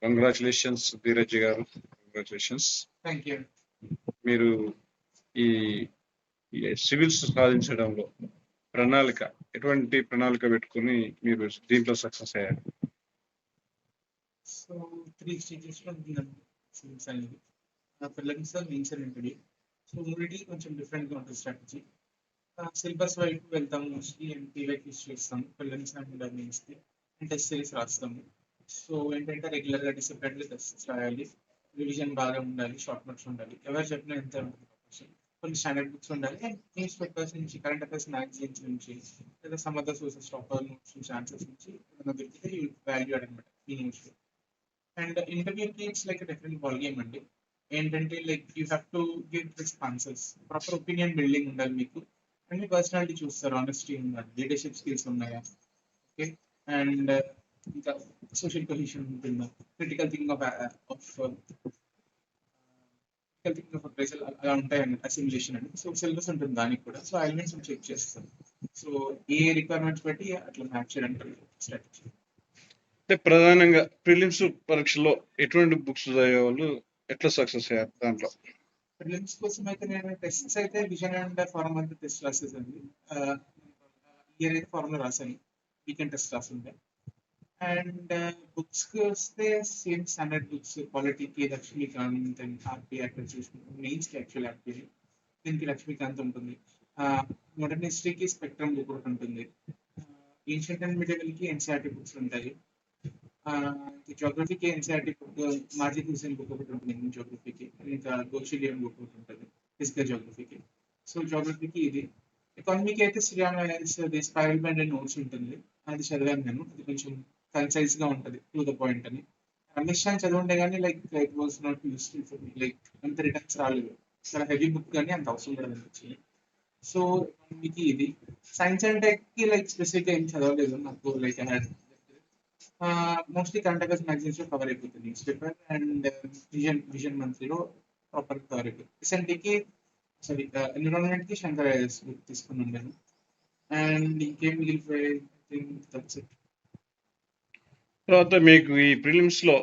Congratulations Dheeraj గారు, congratulations. Thank you. మీరు ఈ సివిల్స్ సాధించడంలో ఎటువంటి ప్రణాళిక పెట్టుకుని మీరు దీంట్లో సక్సెస్ అయ్యారు? సో 3 స్టేజెస్ లో ఉంటుందండి సివిల్స్ అనేది. Prelims, mains and interview. So మూడింటి కొంచెం డిఫరెంట్ గా ఉంటుంది స్ట్రాటజీ. సిలబస్ వైపు వెళ్తాము మోస్ట్లీ, అండ్ పీవైకి చేస్తాము ప్రిలిమ్స్ అండ్ మెయిన్స్ కి, అండ్ టెస్ట్ సిరీస్ రాస్తాము. సో ఏంటంటే రెగ్యులర్ గా డిసిప్లిన్ టెస్ట్ రాయాలి, రివిజన్ బాగా ఉండాలి, షార్ట్ నోట్స్ ఉండాలి, ఎవరు చెప్పినా ఎంత ఉంటుంది కొన్ని స్టాండర్డ్ బుక్స్ ఉండాలి, అండ్ న్యూస్ పేపర్స్ నుంచి, కరెంట్ అఫైర్స్ మ్యాగజైన్స్ నుంచి, లేదా some other sources topper notes నుంచి, ఆన్సర్స్ నుంచి ఏదైనా దొరికితే వాల్యూ అనమాట ఈ న్యూస్. అండ్ ఇంటర్వ్యూకి it's like different ball game అండి. ఏంటంటే like you have to give responses, proper opinion building ఉండాలి మీకు, అండ్ మీ పర్సనాలిటీ చూస్తారు, ఆనెస్టీ ఉండాలి, లీడర్షిప్ స్కిల్స్ ఉన్నాయా, ఓకే, అండ్ ఇంకా సోషల్ కొహెషన్ ఉంటుందా, క్రిటికల్ థింకింగ్ ఆఫ్ ప్రెజర్ అలా ఉంటాయండి అసిమ్యులేషన్ అని. సో సిలబస్ ఉంటుంది దానికి కూడా. సో ఎలిమెంట్స్ చెక్ చేస్తాం. సో ఏ రిక్వైర్మెంట్స్ బట్టి అట్లా మ్యాచ్ చేయడానికి స్ట్రాటజీ. అంటే ప్రధానంగా ప్రిలిమ్స్ పరీక్షలో ఎటువంటి బుక్స్ చదివేవాళ్ళు ఎట్లా సక్సెస్ అయ్యారు దాంట్లో? ప్రిలిమ్స్ కోసం అయితే నేను టెస్ట్స్ అయితే విజన్ అండ్ ఫార్మ్ అంతా టెస్ట్ రాసేదండి. ఇయర్ అయితే ఫార్మ్ లో రాశాను, వీకెండ్ టెస్ట్ రాసిండే. అండ్ బుక్స్ కి వస్తే సేమ్ స్టాండర్డ్ బుక్స్, పాలిటీకి లక్ష్మీకాంత్ అండ్ ఆర్పీ అక్కడ చూసుకుంటాం. మెయిన్స్ కి యాక్చువల్ ఆర్పీ, దీనికి లక్ష్మీకాంత్ ఉంటుంది. మోడర్న్ హిస్టరీకి స్పెక్ట్రమ్ బుక్ ఒకటి ఉంటుంది. ఏన్షియంట్ అండ్ మిడివల్ కి ఎన్సీఆర్టీ బుక్స్ ఉంటాయి. జోగ్రఫీకి NCERT book, Majid Husain book ఒకటి ఉంటుంది జోగ్రఫీకి, ఇంకా గోషిలియన్ బుక్ ఒకటి ఉంటుంది ఫిజికల్ జోగ్రఫీకి. సో జోగ్రఫీకి ఇది. ఎకానమీకి అయితే Sriram spiral bound and notes ఉంటుంది, అది చదివాను నేను. అది కొంచెం కన్సైజ్ గా ఉంటుంది, టు ద పాయింట్ అని. రమేష్ అని చదివంటే కానీ like it was not useful for me, like అంత రిటర్న్స్ రాలేదు, చాలా హెవీ బుక్ కానీ అంత అవసరం కూడా అనిపించింది. సో మీకు ఇది సైన్స్ అండ్ టెక్ కి లైక్ స్పెసిఫిక్ గా ఏం చదవలేదు నాకు, like I had mostly current affairs magazines లో కవర్ అయిపోతుంది, న్యూస్ పేపర్ అండ్ విజన్ మంత్లీలో ప్రాపర్ కవర్ అయిపోతుంది. ఎస్ఎన్టీకి సారీ ఎన్విరాన్మెంట్ కి శంకర్ బుక్ తీసుకున్నాను నేను. అండ్ ఇంకేం మిగిలిపోయాయి, తర్వాత మీకు ఈ ప్రిలిమ్స్ లో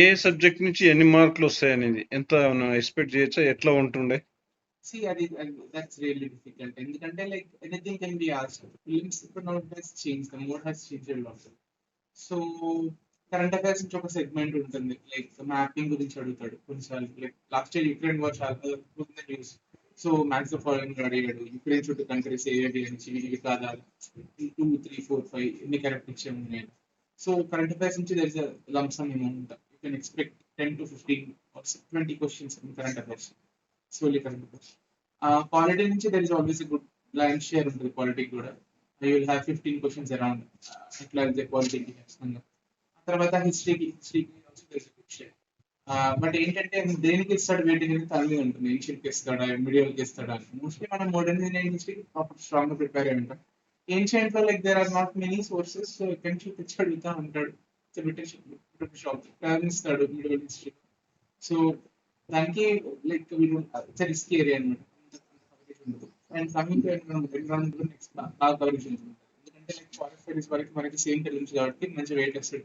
ఏ సబ్జెక్ట్ నుంచి ఎన్ని మార్కులు వస్తాయనేది ఎంత ఎక్స్పెక్ట్ చేయొచ్చా, ఎట్లా ఉంటుండే? See, that's really difficult. ఎందుకంటే like anything can be asked. Prelims now has changed. The mode has changed a lot. So current affairs నుంచి ఒక సెగ్మెంట్ ఉంటుంది, లైక్ మ్యాపింగ్ గురించి అడుగుతాడు కొన్నిసార్లు. Like last year Ukraine war చాలా న్యూస్. సో మ్యాథ్స్ ఫాలోయింగ్ అడిగాడు, Ukraine చుట్టూ countries ఏవి నుంచి ఇవి కాదా, 2, 3, 4, 5 ఎన్ని కరెక్ట్ ఇచ్చాము నేను. సో కరెంట్ అఫైర్స్ నుంచి there is lump sum amount. You can expect 10 to 15 or 20 questions in current affairs. Solely current affairs. Polity నుంచి there is always a good line share ఉంటుంది పాలిటిక్ కూడా. You will have 15 questions around ఎట్లా అయితే politic ఖచ్చితంగా. తర్వాత హిస్టరీకి also there is a good share. But ఏంటంటే దేనికి ఇస్తాడు వెయిటింగ్ అనేది తనలో ఉంటుంది, ఏన్షియంట్కి ఇస్తాడా, మిడివల్కి ఇస్తాడా. మోస్ట్లీ మనం మోడర్న్ హిస్టరీ ప్రాపర్ స్ట్రాంగ్ గా ప్రిపేర్ అయి ఉంటాం. ఏన్షియంట్ లో like there are not many sources, so ఎక్కడి నుంచి తెచ్చి అడుగుతా ఉంటాడు, షాప్ ఇస్తాడు మిడివల్ హిస్టరీ. సో దానికి లైక్ వీళ్ళు రిస్క్ ఏరియా అనమాట, ఉండదు. And coming to environment next బాగా కవరేజ్ ఉంటుంది, ఎందుకంటే లైక్ ఫారెస్ట్ స్టడీస్ వరకు మనకి సేమ్ తెలుసు కాబట్టి మంచి వెయిట్ టెస్ట్.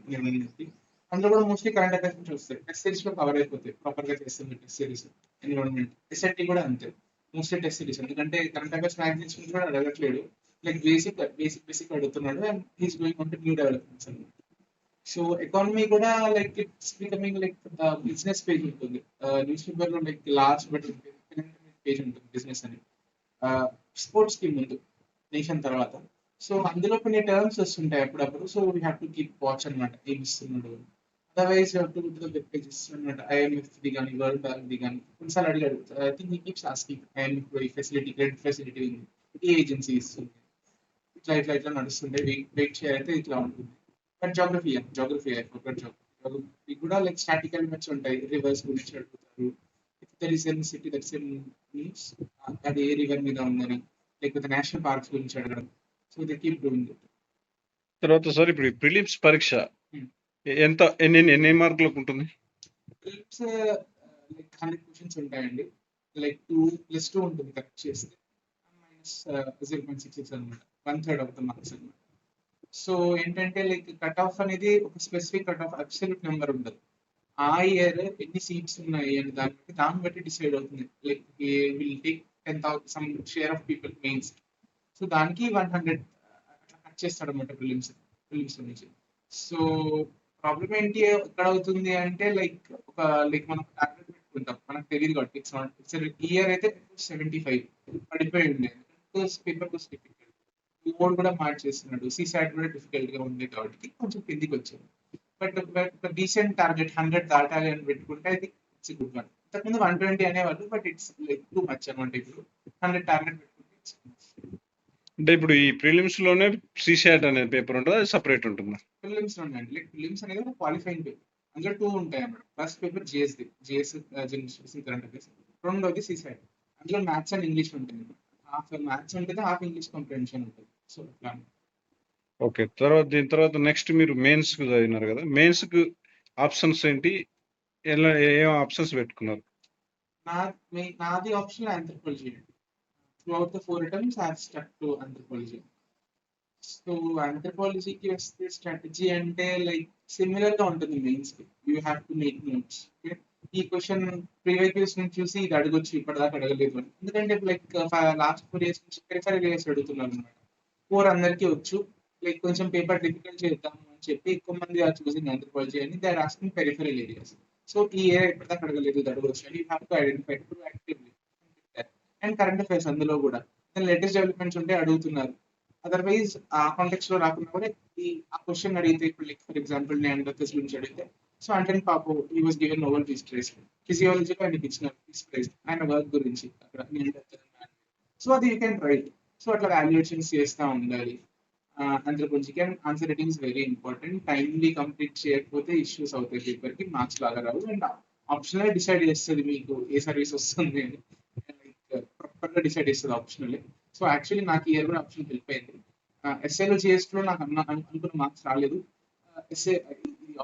అందులో కూడా మోస్ట్లీ కరెంట్ అఫైర్స్ నుంచి వస్తాయి. టెస్ట్ సిరీస్ లో కవర్ అయిపోతాయి, ప్రాపర్ గా చేస్తుంది టెస్ట్ సిరీస్. ఎన్విరాన్మెంట్ ఎస్ఎన్టీ కూడా అంతే, మోస్ట్లీ టెస్ట్ సిరీస్, ఎందుకంటే కరెంట్ అఫైర్స్ మ్యాగజైన్స్ నుంచి కూడా అడగట్లేడు, లైక్ బేసిక్ అడుగుతున్నాడు, and he's going on to new developments అన్నమాట. సో ఎకానమీ కూడా like it's becoming like business page ఉంటుంది న్యూస్ పేపర్ లో, లైక్ లాస్ట్ బట్ పేజ్ ఉంటుంది బిజినెస్ అని, స్పోర్ట్స్ కి ముందు, నేషన్ తర్వాత. సో అందులో కొన్ని టర్మ్స్ వస్తుంటాయి అప్పుడప్పుడు. So we have to keep watch అనమాట, ఏమి ఇస్తున్నాడు. అదర్వైజ్ వెబ్ పేజెస్ అనమాట, ఐఎంఎఫ్ ది కానీ, వరల్డ్ బ్యాంక్ ది కానీ కొన్నిసార్లు అడిగాడు. I think he keeps asking IMF facility, credit facility ఉంది, ఈ ఏజెన్సీ ఇస్తుంది, ఇట్లా నడుస్తుంటే వెయిట్ చేయాలంటే ఇట్లా ఉంటుంది. బట్ జోగ్రఫీ కూడా లైక్ స్టాటిక్ ఎలిమెంట్స్ ఉంటాయి, రివర్స్ గురించి అడుగుతారు. There is an city that's an means అది ఏ రివర్ మీద ఉందని, లేకపోతే నేషనల్ పార్క్స్ గురించి అడగడం. So they keep doing it. తర్వాత సార్ ఇప్పుడు ప్రిలిమ్స్ పరీక్ష ఎన్ని మార్కులకు ఉంటుంది? ప్రిలిమ్స్ లైక్ 100 క్వశ్చన్స్ ఉంటాయండి, లైక్ 2+2 ఉంటుంది కరెక్ట్ చేస్తే, -0.66 అనమాట, 1/3 ఆఫ్ ద మార్క్స్ అనమాట. సో ఏంటంటే లైక్ కట్ ఆఫ్ అనేది ఒక specific cut off absolute number ఉండదు. ఆ ఇయర్ ఎన్ని సీట్స్ ఉన్నాయి అని దాన్ని బట్టి డిసైడ్ అవుతుంది. Like will take 10,000 some share of people mains. So దానికి 100 అట్లా కట్ చేస్తాడు అనమాట ఫిలిమ్స్ నుంచి. సో ప్రాబ్లం ఏంటి ఎక్కడ అవుతుంది అంటే లైక్ మనం టార్గెట్ పెట్టుకుంటాం, మనకు తెలియదు కాబట్టి ఇట్స్ నాట్ ఇట్స్ ఇయర్ అయితే 75 పడిపోయి ఉండేది. పేపర్ కోసం మోడ్ కూడా మార్చేస్తున్నాడు, సీసాట్ కూడా డిఫికల్ట్ గా ఉంది కాబట్టి కొంచెం కిందికి వచ్చింది. బట్ ఒక డీసెంట్ టార్గెట్ 100 దాటాలి అని పెట్టుకుంటే అది ఇట్స్ గుడ్ వన్. ఇంతకుముందు 120 అనేవాళ్ళు, but it's like too much అనమాట. ఇప్పుడు 100 టార్గెట్ పెట్టుకుంటే it's good. అంటే ఇప్పుడు ఈ ప్రిలిమ్స్ లోనే సిశాట్ అనే పేపర్ ఉంటుంది, అది సపరేట్ ఉంటుంది. ప్రిలిమ్స్ లో ఉందండి, లైక్ ప్రిలిమ్స్ అనేది ఒక క్వాలిఫైయింగ్ పేపర్. అందులో టూ ఉంటాయి అన్నమాట. First paper GS general current affairs, రెండోది సిసాట్. అందులో మ్యాథ్స్ అండ్ ఇంగ్లీష్ ఉంటుంది. హాఫ్ మ్యాథ్స్ ఉంటుంది, హాఫ్ ఇంగ్లీష్ కాంప్రిహెన్షన్ ఉంటుంది. సో అట్లా ఓకే, దీని తర్వాత నెక్స్ట్ మీరు మెయిన్స్ కు చదివినారు కదా, మెయిన్స్ కు ఆప్షన్స్ ఏంటి, ఏం ఆప్షన్స్ పెట్టుకున్నారు? నాది option anthropology. Throughout the 4 attempts I have stuck to anthropology. So ఆంథ్రోపాలజీకి వస్తే స్ట్రాటజీ అంటే లైక్ సిమిలర్ గా ఉంటుంది మెయిన్స్ కి. You have to make notes. ఈ క్వశ్చన్ ప్రీవియస్ నుంచి చూసి ఇది అడగొచ్చు, ఇప్పటిదాకా అడగలేదు అని. ఎందుకంటే లైక్ లాస్ట్ 4 years నుంచి ప్రిఫర్ చేసి అడుగుతున్నారు అనమాట. 4 అందరికీ వచ్చు, లైక్ కొంచెం పేపర్ డిఫికల్ట్ చేద్దాం అని చెప్పి ఎక్కువ మంది ఆర్ చూసింగ్ ఆంథ్రోపాలజీ అని they are asking peripheral areas. So ఈ ఏరియా ఇప్పటిదాకా అడగలేదు, ఇది అడగొచ్చు అని you have to identify to actively. And current affairs అందులో కూడా లేటెస్ట్ డెవలప్మెంట్స్ ఉంటే అడుగుతున్నారు. అదర్వైజ్ ఆ కాంటెక్స్ లో రాకుండా కూడా ఆ క్వశ్చన్ అడిగితే, ఇప్పుడు లైక్ ఫర్ ఎగ్జాంపుల్ నియాండర్తల్స్ గురించి అడిగితే, సో అంటే పాపో ఈ was given Nobel peace prize, ఫిజియాలజీలో ఆయనకి ఇచ్చిన పీస్ ప్రైజ్ ఆయన వర్క్ గురించి అక్కడ నియాండర్తల్. సో అది యూ కెన్ రైట్. సో అట్లా వాల్యుయేషన్స్ చేస్తూ ఉండాలి. ఆంథ్రోపాలజీకి and answer writing is very important. Timely complete చేయకపోతే ఇష్యూస్ అవుతాయి, పేపర్ కి మార్క్స్ లాగా రావు. అండ్ ఆప్షనల్ డిసైడ్ చేస్తుంది మీకు ఏ సర్వీస్ వస్తుంది అని, ప్రాపర్ గా డిసైడ్ చేస్తుంది ఆప్షనల్. సో యాక్చువల్లీ నాకు ఇయర్ కూడా ఆప్షన్ హెల్ప్ అయింది. ఎస్ఏలో జిఎస్ లో నాకు అనుకున్న మార్క్స్ రాలేదు, ఎస్ఏ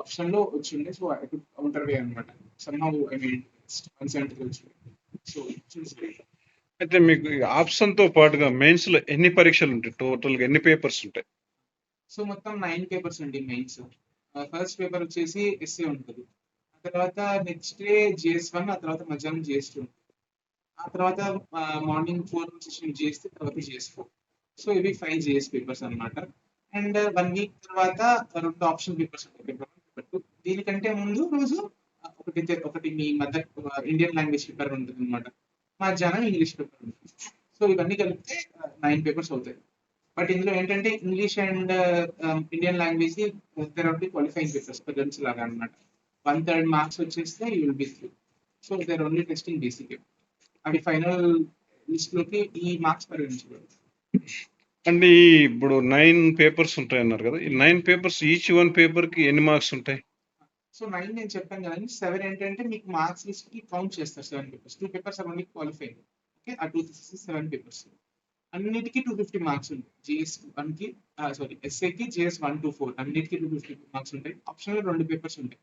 ఆప్షన్ లో వచ్చిండే. సో ఐ కుడ్ కౌంటర్ వే అనమాట. సమ్హౌ ఐ మీన్ 170 వచ్చింది. సో అయితే మీకు ఆప్షన్ తో పాటుగా మెయిన్స్ లో ఎన్ని పరీక్షలు ఉంటాయి, టోటల్ గా ఎన్ని పేపర్స్ ఉంటాయి? సో మొత్తం 9 పేపర్స్ అండి మెయిన్స్. ఫస్ట్ పేపర్ వచ్చేసి ఎస్ఏ ఉంటుంది, ఆ తర్వాత నెక్స్ట్ డే జిఎస్ 1, ఆ తర్వాత మధ్యాహ్నం జిఎస్ 2, ఆ తర్వాత మార్నింగ్ 4 సెషన్ జిఎస్, తర్వాత జిఎస్ 4. సో ఇవి 5 జిఎస్ పేపర్స్ అన్నమాట. అండ్ 1 వీక్ తర్వాత 2 ఆప్షన్ పేపర్స్ ఉంటాయి, పేపర్ 1, పేపర్ 2. దీనికంటే ముందు రోజు ఒకటి మీ మదర్ ఇండియన్ లాంగ్వేజ్ పేపర్ ఉంటుంది అనమాట, మధ్యాహ్నం ఇంగ్లీష్ పేపర్ ఉంటుంది. సో ఇవన్నీ కలిపితే 9 పేపర్స్ అవుతాయి. బట్ ఇందులో ఏంటంటే English and Indian language there are the qualifying papers prelims లాగా అనమాట. 1/3 మార్క్స్ వచ్చేస్తే you will be through. So they're only testing basic. అవి ఫైనల్ లిస్ట్ లోకి ఈ మార్క్స్ పరిగణించబడదు. అంటే ఇప్పుడు 9 పేపర్స్ ఉంటాయి అన్నారు కదా, ఈ 9 పేపర్స్ ఈచ్ వన్ పేపర్ కి ఎన్ని మార్క్స్ ఉంటాయి? సో 9 నేను చెప్పాను కదండి, 7 ఏంటంటే మీకు మార్క్స్ లిస్ట్ కి కౌంట్ చేస్తారు. 7 papers, 2 papers are only qualifying. Okay, ఆ 2 7 పేపర్స్ అన్నిటికీ 250 మార్క్స్ ఉంటాయి. జిఎస్ 1 కి సారీ ఎస్ఏకి జిఎస్ 1 to 4 అన్నిటికీ 250 మార్క్స్ ఉంటాయి. ఆప్షనల్ 2 పేపర్స్ ఉంటాయి.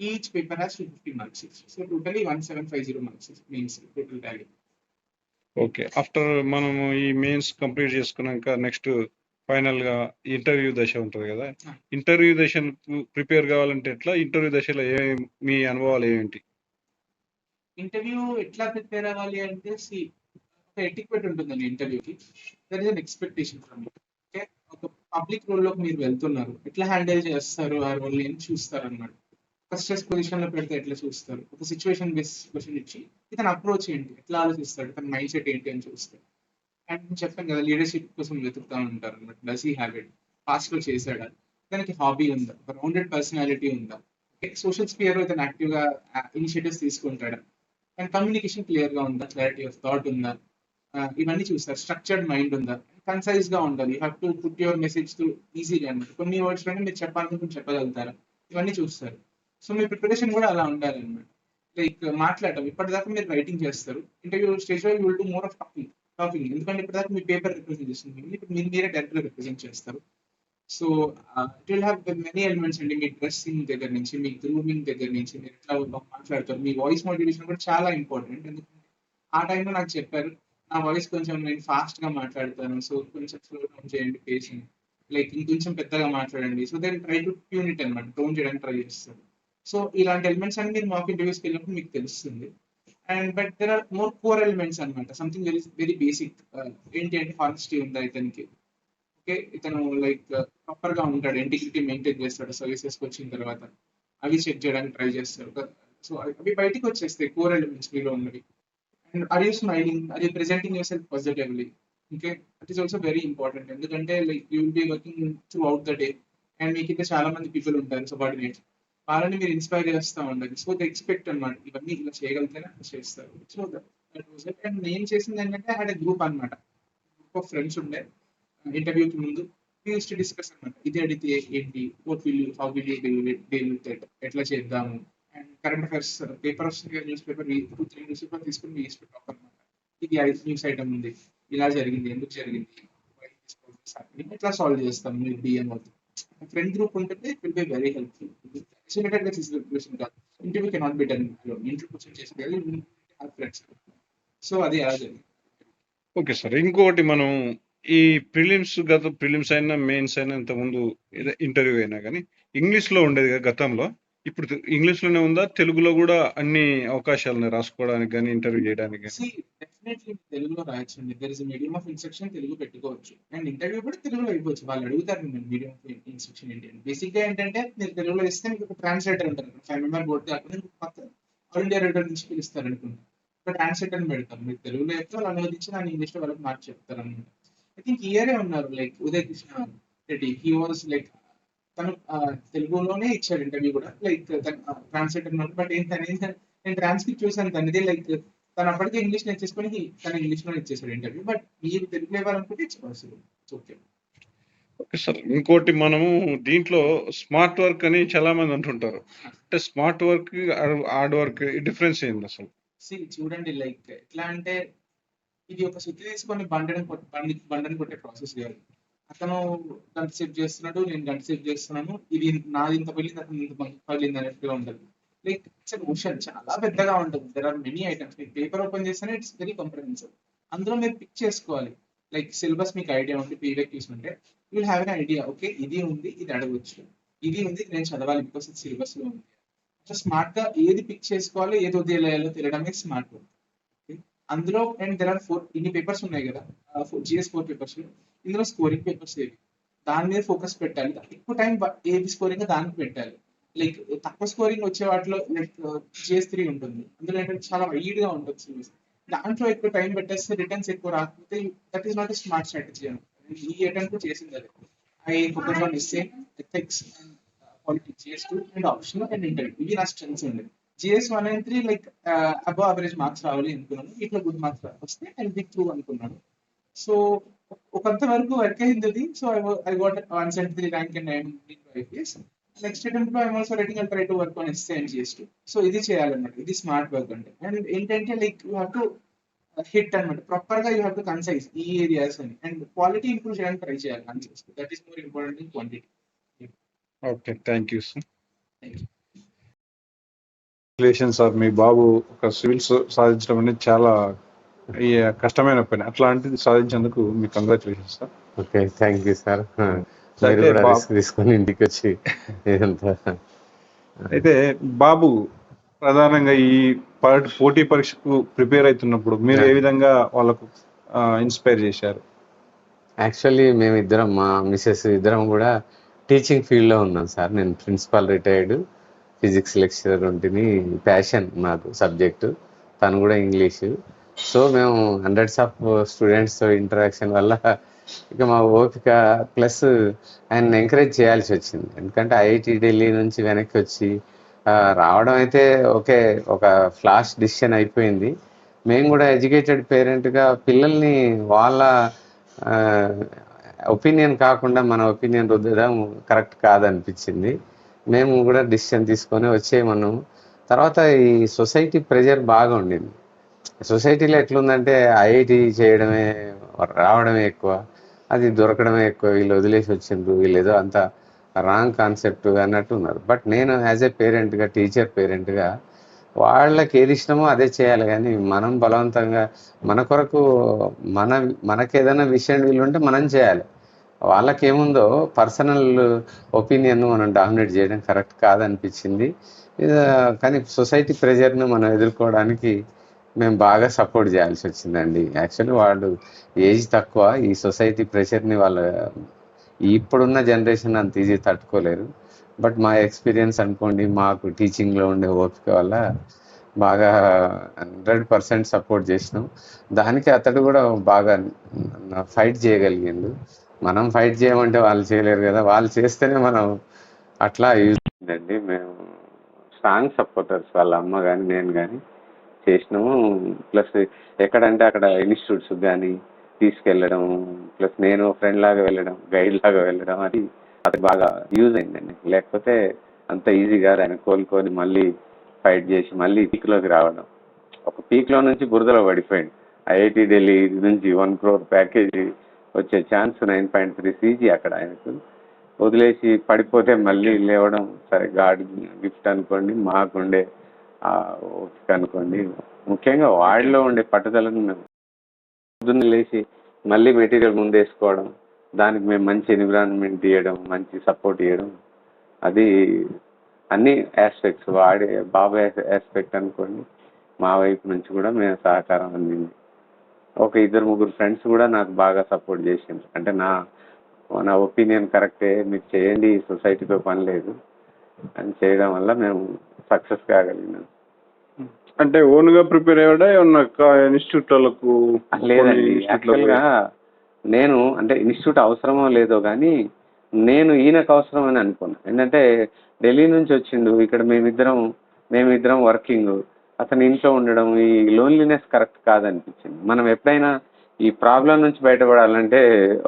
Each paper has 250 marks. So totally 1750 marks mains total Tally. Okay, after మనము ఈ మెయిన్స్ కంప్లీట్ చేసుకున్నాక నెక్స్ట్ ఫైనల్ గా ఇంటర్వ్యూ దశ ఉంటుంది కదా, ఇంటర్వ్యూ దశకు ప్రిపేర్ కావాలంటే ఎట్లా, ఇంటర్వ్యూ దశలో మీ అనుభవాలు ఏంటి? ఇంటర్వ్యూ ఎట్లా ప్రిపేర్ అవ్వాలి అంటే ఒక ఎటిక్వెట్ ఉంటుందండి ఇంటర్వ్యూకి. There is an expectation from you. Okay, ఒక పబ్లిక్ రోల్ లోకి మీరు వెళ్తున్నారు, ఎట్లా హ్యాండిల్ చేస్తారు ఆ రోల్ ని చూస్తారు అన్నమాట. ఫస్ట్ పొజిషన్ లో పెడితే ఎట్లా చూస్తారు, ఒక సిచ్యువేషన్ బేస్ క్వశ్చన్ ఇచ్చి ఇతను అప్రోచ్ ఏంటి, ఎట్లా ఆలోచిస్తాడు, తన మైండ్ సెట్ ఏంటి అని చూస్తారు. అండ్ నేను చెప్పాను కదా, లీడర్షిప్ కోసం వెతుకుతా ఉంటారు అనమాట. Does he have it, past లో చేశాడా, దానికి హాబీ ఉందా, ఒక రౌండెడ్ పర్సనాలిటీ ఉందా, సోషల్ స్పియర్ లో ఇతను యాక్టివ్ గా ఇనిషియేటివ్స్ తీసుకుంటాడా, అండ్ కమ్యూనికేషన్ క్లియర్ గా ఉందా, క్లారిటీ ఆఫ్ థాట్ ఉందా, ఇవన్నీ చూస్తారు. స్ట్రక్చర్డ్ మైండ్ ఉందా, కన్సైజ్ గా ఉండాలి. You have to put your message to ఈజీగా అనమాట. కొన్ని వర్డ్స్ లోనే మీరు చెప్పాలనుకుని చెప్పగలుగుతారా, ఇవన్నీ చూస్తారు. సో మీ ప్రిపరేషన్ కూడా అలా ఉండాలి అనమాట. లైక్ మాట్లాడటం, ఇప్పటిదాకా మీరు రైటింగ్ చేస్తారు, ఇంటర్వ్యూ స్టేజ్ లో you will do more of talking. ఎందుకంటే ఇప్పటిదాకా మీ పేపర్ రిప్రజెంట్ చేస్తుంది, ఇప్పుడు మీరు మీరే డైరెక్ట్ గా రిప్రజెంట్ చేస్తారు. So it will have many elements అండి. మీ డ్రెస్సింగ్ దగ్గర నుంచి, మీ గ్రూమింగ్ దగ్గర నుంచి, మీరు ఎట్లా మాట్లాడతారు, మీ వాయిస్ మోడ్యులేషన్ కూడా చాలా ఇంపార్టెంట్. ఎందుకంటే ఆ టైంలో నాకు చెప్పారు, నా వాయిస్ కొంచెం నేను ఫాస్ట్ గా మాట్లాడతాను, సో కొంచెం స్లో డౌన్ చేయండి పేషెంట్. లైక్ ఇంకొంచెం పెద్దగా మాట్లాడండి. So then try to tune it అనమాట, టోన్ చేయడానికి ట్రై చేస్తారు. సో ఇలాంటి ఎలిమెంట్స్ అన్ని మీరు మాక్ ఇంటర్వ్యూస్కి వెళ్ళినప్పుడు మీకు తెలుస్తుంది. And but there are more core elements అనమాట, సంథింగ్ వెరీ వెరీ బేసిక్. ఏంటి అంటే హానెస్టీ ఉందా ఇతనికి, ఓకే ఇతను లైక్ ప్రాపర్ గా ఉంటాడు, ఇంటిగ్రిటీ మెయింటైన్ చేస్తాడు సర్వీసెస్ వచ్చిన తర్వాత, అవి చెక్ చేయడానికి ట్రై చేస్తారు. సో అవి బయటికి వచ్చేస్తాయి కోర్ ఎలిమెంట్స్ మీలో ఉన్నవి. And are you smiling, are you presenting yourself positively, okay that is also very important. ఎందుకంటే like you will be working throughout the day and మీకు ఇంకా చాలా మంది పీపుల్ ఉంటారు సబార్డినేట్స్, వాళ్ళని మీరు ఇన్స్పైర్ చేస్తూ ఉండాలి. సో దే ఎక్స్పెక్ట్ అనమాట ఇవన్నీ ఇలా చేయగలిగితేనే అట్లా చేస్తారు. So that was it. And నేను చేసింది ఏంటంటే హ్యాడ్ గ్రూప్ అనమాట, గ్రూప్ ఆఫ్ ఫ్రెండ్స్ ఉండే. ఇంటర్వ్యూకి ముందు యూస్ టు డిస్కస్ అనమాట, ఇది అడిగితే ఏంటి, what will you, how will you deal with it, ఎట్లా చేద్దాము. అండ్ కరెంట్ అఫైర్స్ పేపర్ వస్తుంది, న్యూస్ పేపర్ 2-3 న్యూస్ పేపర్ తీసుకుని యూస్ టు టాక్ అనమాట. ఇది న్యూస్ ఐటమ్ ఉంది, ఇలా జరిగింది, ఎందుకు జరిగింది, why this problem is happening, ఎట్లా సాల్వ్ చేస్తాం మీరు డిఎం అవుతుంది. ఫ్రెండ్ గ్రూప్ ఉంటే it will be very helpful. Isolated గా సిచ్యువేషన్ కాదు, interview cannot be done interview question చేసి ఫ్రెండ్స్. సో అది అలా జరిగింది. ఓకే సార్, ఇంకొకటి మనం ఈ గత ప్రిలిమ్స్ అయినా మెయిన్స్ అయినా ఇంతకుముందు ఇంటర్వ్యూ అయినా కానీ ఇంగ్లీష్ లో ఉండేది కదా గతంలో, ఇప్పుడు ఇంగ్లీష్ లోనే ఉందా, తెలుగులో కూడా అన్ని అవకాశాలను రాసుకోవడానికి కానీ ఇంటర్వ్యూ చేయడానికి కానీ? డెఫినెట్లీ తెలుగులో రాయొచ్చండి, there is medium of instruction, Telugu పెట్టుకోవచ్చు. అండ్ ఇంటర్వ్యూ కూడా తెలుగులో అయిపోవచ్చు, వాళ్ళు అడుగుతారు నేను మీడియం ఆఫ్ ఇన్స్ట్రక్షన్ ఏంటి అని. బేసిక్ గా ఏంటంటే మీరు తెలుగులో ఇస్తే మీకు ఒక ట్రాన్స్లేటర్ ఉంటారు, 5 మెంబర్ బోర్డు కాకుండా పక్కన ఆల్ ఇండియా రేడియో నుంచి పిలుస్తారు అనుకుంటా, ఒక ట్రాన్స్లేటర్ పెడతారు. మీరు తెలుగులో అయితే వాళ్ళు అనువదించి దాన్ని ఇంగ్లీష్ లో వాళ్ళకి మార్చి చెప్తారు అనమాట. ఐ థింక్ ఇయరే ఉన్నారు like Uday Krishna Reddy, he was like తను తెలుగులోనే ఇచ్చాడు ఇంటర్వ్యూ కూడా, లైక్ ట్రాన్స్లేటర్. బట్ నేను ట్రాన్స్క్రిప్ట్ చూసాను తనది, లైక్ తను అప్పటికే ఇంగ్లీష్ నేర్చేసుకొని తను ఇంగ్లీష్ లో ఇచ్చేసాడు ఇంటర్వ్యూ. బట్ మీరు తెలుగులో ఇవ్వాలనుకుంటే ఇచ్చుకోవచ్చు, ఓకే. ఓకే సార్, ఇంకోటి మనము దీంట్లో స్మార్ట్ వర్క్ అని చాలా మంది అంటుంటారు, అంటే smart work hard work difference ఏంది అసలు? చూడండి లైక్ ఎట్లా అంటే ఇది ఒక సుత్తి తీసుకొని బండని కొట్టే ప్రాసెస్ కాదు. అతను గంట సేవ్ చేస్తున్నాడు, నేను గంట సేవ్ చేస్తున్నాను, ఇది నాది ఇంత పగిలింది, అతను ఇంత పగిలింది అన్నట్టుగా ఉంటుంది. లైక్ ఇట్స్ ఓషన్, చాలా పెద్దగా ఉంటుంది. దెర్ ఆర్ మెనీ ఐటమ్స్, మీకు పేపర్ ఓపెన్ చేస్తేనే ఇట్స్ వెరీ కంప్రహెన్సివ్. అందులో మీరు పిక్ చేసుకోవాలి. లైక్ సిలబస్ మీకు ఐడియా ఉంటే పీవీకి తీసుకుంటే you will have an idea, okay ఇది ఉంది, ఇది అడగవచ్చు, ఇది ఉంది, నేను చదవాలి బికాస్ ఇది సిలబస్ లో ఉంది. సో స్మార్ట్ గా ఏది పిక్ చేసుకోవాలో ఏది వదిలేయాలో తెలియడమే స్మార్ట్ వర్క్. అందులో అండ్ దెర్ ఆర్ 4 ఇన్ని పేపర్స్ ఉన్నాయి కదా, జిఎస్ 4 పేపర్స్, ఇందులో స్కోరింగ్ పేపర్స్ ఏవి, దాని మీద ఫోకస్ పెట్టాలి. ఎక్కువ టైం ఏది స్కోరింగ్ దానికి పెట్టాలి. లైక్ తక్కువ స్కోరింగ్ వచ్చే వాటిలో లైక్ జిఎస్ 3 ఉంటుంది, అందులో ఏంటంటే చాలా వైడ్ గా ఉంటుంది సిలబస్, దాంట్లో ఎక్కువ టైం పెట్టేస్తే రిటర్న్స్ ఎక్కువ రాకపోతే that is not a smart strategy అని. ఈ అటెంప్ట్ చేసింది అది. I focus on essay, ethics and politics, GS 2 and option and interview, ఇవి నా స్ట్రెంగ్స్ ఉండేది. GS 1 and 3 like above average marks రావాలి అనుకున్నాను, ఇట్లా గుడ్ మార్క్స్ వస్తే ఐ విల్ బి త్రూ అనుకున్నాను. సో కొంత వరకు వర్క్ అయింది. So I got 173 rank and I'm IPS. Next attempt లో I'm also writing, I try to work on essay and GS 2. So ఇది చేయాలన్నమాట, ఇది స్మార్ట్ వర్క్ అంటే. అండ్ ఏంటంటే like you have to hit అనమాట, ప్రాపర్ గా you have to concise ఈ areas అని, అండ్ క్వాలిటీ ఇంప్రూవ్ చేయడానికి ట్రై చేయాలి concise. That is more important in quantity. Okay, thank you sir. Thank you. Sir, మీ బాబు ఒక సివిల్స్ సాధించడం అనేది చాలా కష్టమైన పని, అట్లాంటిది సాధించేందుకు మీకు congratulations sir. Okay, thank you sir. మీరు అయితే కూడా రిస్క్ తీసుకొని ఇంటికి వచ్చి ఇదంతా. అయితే బాబు ప్రధానంగా ఈ పోటీ పరీక్షకు ప్రిపేర్ అవుతున్నప్పుడు మీరు ఏ విధంగా వాళ్ళకు ఇన్స్పైర్ చేశారు? యాక్చువల్లీ మేమిద్దరం, మా మిసెస్ ఇద్దరం కూడా టీచింగ్ ఫీల్డ్లో ఉన్నాం సార్. నేను ప్రిన్సిపాల్ రిటైర్డ్ ఫిజిక్స్ లెక్చరర్ ఉంటుంది, ప్యాషన్ నాకు సబ్జెక్టు, తను కూడా ఇంగ్లీషు. సో మేము హండ్రెడ్స్ ఆఫ్ స్టూడెంట్స్తో ఇంటరాక్షన్ వల్ల ఇక మా ఓపిక ప్లస్ ఆయన ఎంకరేజ్ చేయాల్సి వచ్చింది. ఎందుకంటే ఐఐటి ఢిల్లీ నుంచి వెనక్కి వచ్చి రావడం అయితే ఓకే, ఒక ఫ్లాష్ డిసిషన్ అయిపోయింది. మేము కూడా ఎడ్యుకేటెడ్ పేరెంట్గా పిల్లల్ని వాళ్ళ ఒపీనియన్ కాకుండా మన ఒపీనియన్ రుద్దడం కరెక్ట్ కాదనిపించింది. మేము కూడా డిసిషన్ తీసుకొని వచ్చేయమన్నాము. తర్వాత ఈ సొసైటీ ప్రెజర్ బాగా ఉండింది. సొసైటీలో ఎట్లుందంటే ఐఐటి చేయడమే రావడమే ఎక్కువ, అది దొరకడమే ఎక్కువ, వీళ్ళు వదిలేసి వచ్చిండ్రు, వీళ్ళు ఏదో అంత రాంగ్ కాన్సెప్ట్ అన్నట్టు ఉన్నారు. బట్ నేను యాజ్ ఏ పేరెంట్గా, టీచర్ పేరెంట్గా వాళ్ళకి ఏది ఇష్టమో అదే చేయాలి. కానీ మనం బలవంతంగా మన కొరకు మనకి ఏదైనా విషయం వీళ్ళు ఉంటే మనం చేయాలి. వాళ్ళకేముందో పర్సనల్ ఒపీనియన్ మనం డామినేట్ చేయడం కరెక్ట్ కాదనిపించింది. కానీ సొసైటీ ప్రెజర్ను మనం ఎదుర్కోవడానికి మేము బాగా సపోర్ట్ చేయాల్సి వచ్చిందండి. యాక్చువల్లీ వాళ్ళు ఏజ్ తక్కువ, ఈ సొసైటీ ప్రెషర్ని ఇప్పుడున్న జనరేషన్ అంత ఈజీ తట్టుకోలేరు. బట్ మా ఎక్స్పీరియన్స్ అనుకోండి, మాకు టీచింగ్లో ఉండే ఓపిక వల్ల బాగా 100% సపోర్ట్ చేసినాం. దానికి అతడు కూడా బాగా ఫైట్ చేయగలిగిండు. మనం ఫైట్ చేయమంటే వాళ్ళు చేయలేరు కదా, వాళ్ళు చేస్తేనే మనం అట్లా యూజ్ అయిందండి. మేము స్ట్రాంగ్ సపోర్టర్స్, వాళ్ళ అమ్మ కానీ నేను కానీ చేసినాము. ప్లస్ ఎక్కడంటే అక్కడ ఇన్స్టిట్యూట్స్ కానీ తీసుకెళ్ళడం, ప్లస్ నేను ఫ్రెండ్ లాగా వెళ్ళడం, గైడ్ లాగా వెళ్ళడం, అది బాగా యూజ్ అయిందండి. లేకపోతే అంత ఈజీగా ఆయన కోలుకొని మళ్ళీ ఫైట్ చేసి మళ్ళీ పీక్లోకి రావడం. ఒక పీక్లో నుంచి బురదలో పడిపోయింది. ఐఐటి ఢిల్లీ నుంచి 1 crore ప్యాకేజీ వచ్చే ఛాన్స్ 9.3 CG అక్కడ ఆయనకు వదిలేసి పడిపోతే మళ్ళీ లేవడం, సరే గాడ్ గిఫ్ట్ అనుకోండి, మాకుండే ఓపిక అనుకోండి. ముఖ్యంగా వాడిలో ఉండే పట్టుదలను మేము పొద్దున్న లేచి మళ్ళీ మెటీరియల్ ముందేసుకోవడం, దానికి మేము మంచి ఎన్విరాన్మెంట్ ఇవ్వడం, మంచి సపోర్ట్ ఇవ్వడం, అది అన్ని ఆస్పెక్ట్స్, వాడే బాబాయ్ ఆస్పెక్ట్ అనుకోండి, మా వైపు నుంచి కూడా మేము సహకారం అందింది. ఒక 2-3 ఫ్రెండ్స్ కూడా నాకు బాగా సపోర్ట్ చేసిండ్రు. అంటే నా ఒపీనియన్ కరెక్టే, మీరు చేయండి, సొసైటీతో పని లేదు అని చేయడం వల్ల మేము సక్సెస్ కాగలిగినాం. అంటే ఓన్ గా ప్రిపేర్ అయ్యాడా ఏమన్నా ఇన్స్టిట్యూట్ వాళ్ళకు? లేదండి, యాక్చువల్గా నేను అంటే ఇన్స్టిట్యూట్ అవసరమో లేదో కానీ నేను ఈయనకు అవసరం అని అనుకున్నాను. ఏంటంటే ఢిల్లీ నుంచి వచ్చిండు, ఇక్కడ మేమిద్దరం వర్కింగ్, అతను ఇంట్లో ఉండడం, ఈ లోన్లీనెస్ కరెక్ట్ కాదనిపించింది. మనం ఎప్పుడైనా ఈ ప్రాబ్లం నుంచి బయటపడాలంటే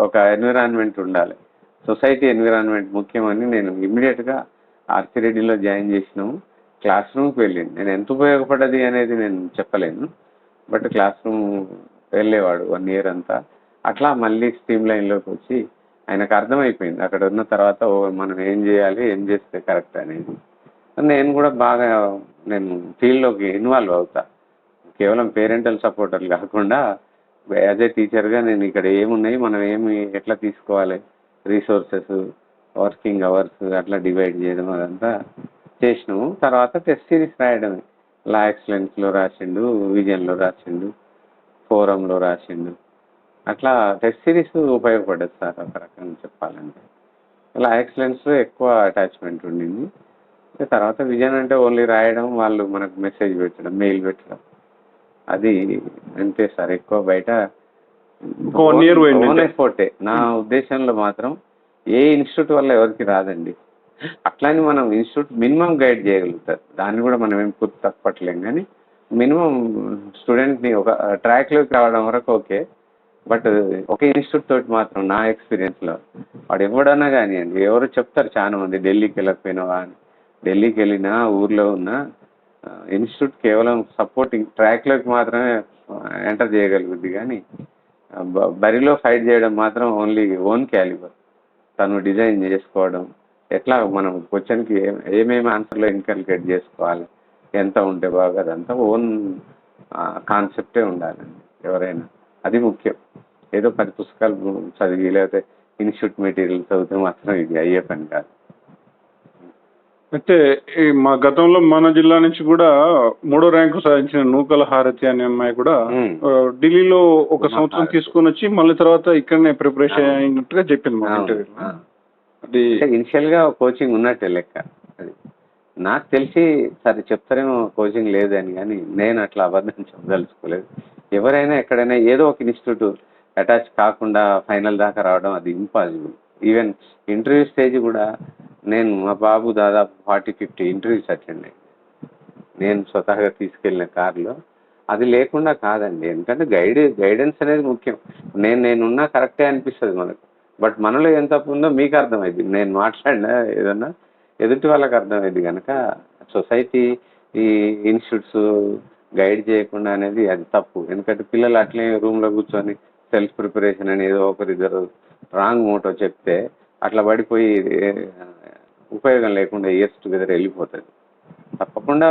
ఒక ఎన్విరాన్మెంట్ ఉండాలి, సొసైటీ ఎన్విరాన్మెంట్ ముఖ్యమని నేను ఇమ్మీడియట్గా ఆర్సిరెడ్డిలో జాయిన్ చేసినాము. క్లాస్ రూమ్కి వెళ్ళింది. నేను ఎంత ఉపయోగపడ్డది అనేది నేను చెప్పలేను, బట్ క్లాస్ రూమ్ వెళ్ళేవాడు 1 year అంతా. అట్లా మళ్ళీ స్ట్రీమ్ లైన్లోకి వచ్చి ఆయనకు అర్థమైపోయింది అక్కడ ఉన్న తర్వాత, మనం ఏం చేయాలి, ఏం చేస్తే కరెక్ట్ అనేది. నేను కూడా బాగా ఫీల్డ్లోకి ఇన్వాల్వ్ అవుతా. కేవలం పేరెంటల్ సపోర్టర్ కాకుండా యాజ్ ఏ టీచర్గా నేను ఇక్కడ ఏమున్నాయి, మనం ఎట్లా తీసుకోవాలి, రీసోర్సెస్, వర్కింగ్ అవర్స్ అట్లా డివైడ్ చేయడం, అదంతా చేసినాము. తర్వాత టెస్ట్ సిరీస్ రాయడమే. లా ఎక్సలెన్స్లో రాసిండు, విజన్లో రాసిండు, ఫోరంలో రాసిండు. అట్లా టెస్ట్ సిరీస్ ఉపయోగపడ్డది సార్ ఒక రకంగా చెప్పాలంటే. లా ఎక్సలెన్స్లో ఎక్కువ అటాచ్మెంట్ ఉండింది. తర్వాత విజన్ అంటే ఓన్లీ రాయడం, వాళ్ళు మనకు మెసేజ్ పెట్టడం, మెయిల్ పెట్టడం, అది అంతే సార్. ఎక్కువ బయట ఓన్ ఎఫోర్టే. నా ఉద్దేశంలో మాత్రం ఏ ఇన్స్టిట్యూట్ వల్ల ఎవరికి రాదండి. అట్లాని మనం ఇన్స్టిట్యూట్ మినిమం గైడ్ చేయగలుగుతారు, దాన్ని కూడా మనం ఏం పూర్తి తప్పట్లేం, కానీ మినిమం స్టూడెంట్ని ఒక ట్రాక్లోకి రావడం వరకు ఓకే. బట్ ఒక ఇన్స్టిట్యూట్ తోటి మాత్రం నా ఎక్స్పీరియన్స్లో వాడు ఎవడన్నా కానివ్వండి, ఎవరు చెప్తారు చాలా మంది ఢిల్లీకి వెళ్ళకపోయినావా అని. ఢిల్లీకి వెళ్ళినా, ఊర్లో ఉన్న ఇన్స్టిట్యూట్ కేవలం సపోర్టింగ్ ట్రాక్లోకి మాత్రమే ఎంటర్ చేయగలుగుద్ది, కానీ బరిలో ఫైట్ చేయడం మాత్రం ఓన్లీ ఓన్ క్యాలిబర్. తను డిజైన్ చేసుకోవడం, ఎట్లా మనం క్వశ్చన్కి ఏమేమి ఆన్సర్లో ఇన్కల్కేట్ చేసుకోవాలి, ఎంత ఉంటే బాగా, అదంతా ఓన్ కాన్సెప్టే ఉండాలండి ఎవరైనా. అది ముఖ్యం. ఏదో 10 పుస్తకాలు చదివి లేకపోతే ఇన్స్టిట్యూట్ మెటీరియల్ చదివితే మాత్రం ఇది అయ్యే పని కాదు. అయితే మా గతంలో మన జిల్లా నుంచి కూడా 3వ ర్యాంకు సాధించిన నూకల హారతి అనే అమ్మాయి కూడా ఢిల్లీలో 1 సంవత్సరం తీసుకొని వచ్చి మళ్ళీ తర్వాత ఇక్కడనే ప్రిపరేషన్ అయినట్టుగా చెప్పింది మా ఇంటర్వ్యూలో. అది ఇనిషియల్ గా కోచింగ్ ఉన్నట్టే లెక్క. అది నాకు తెలిసి సరే చెప్తారేమో కోచింగ్ లేదని, కానీ నేను అట్లా అబద్ధం చెప్పదలుచుకోలేదు. ఎవరైనా ఎక్కడైనా ఏదో ఒక ఇన్స్టిట్యూట్ అటాచ్ కాకుండా ఫైనల్ దాకా రావడం అది ఇంపాసిబుల్. ఈవెన్ ఇంటర్వ్యూ స్టేజ్ కూడా మా బాబు దాదాపు 40-50 ఇంటర్వ్యూస్ అటెండ్ అయ్యింది నేను స్వతహాగా తీసుకెళ్ళిన కార్లో. అది లేకుండా కాదండి, ఎందుకంటే గైడెన్స్ అనేది ముఖ్యం. నేనున్నా కరెక్టే అనిపిస్తుంది మనకు, బట్ మనలో ఎంత తప్పు ఉందో మీకు అర్థమైంది. నేను మాట్లాడినా ఏదన్నా ఎదుటి వాళ్ళకి అర్థమైంది కనుక సొసైటీ, ఈ ఇన్స్టిట్యూట్స్ గైడ్ చేయకుండా అనేది అది తప్పు. ఎందుకంటే పిల్లలు అట్లే రూమ్లో కూర్చొని సెల్ఫ్ ప్రిపరేషన్ అని ఏదో ఒకరిద్దరు రాంగ్ మోటో చెప్తే అట్లా పడిపోయి ఉపయోగం లేకుండా ఇయర్స్ టుగెదర్ వెళ్ళిపోతుంది. తప్పకుండా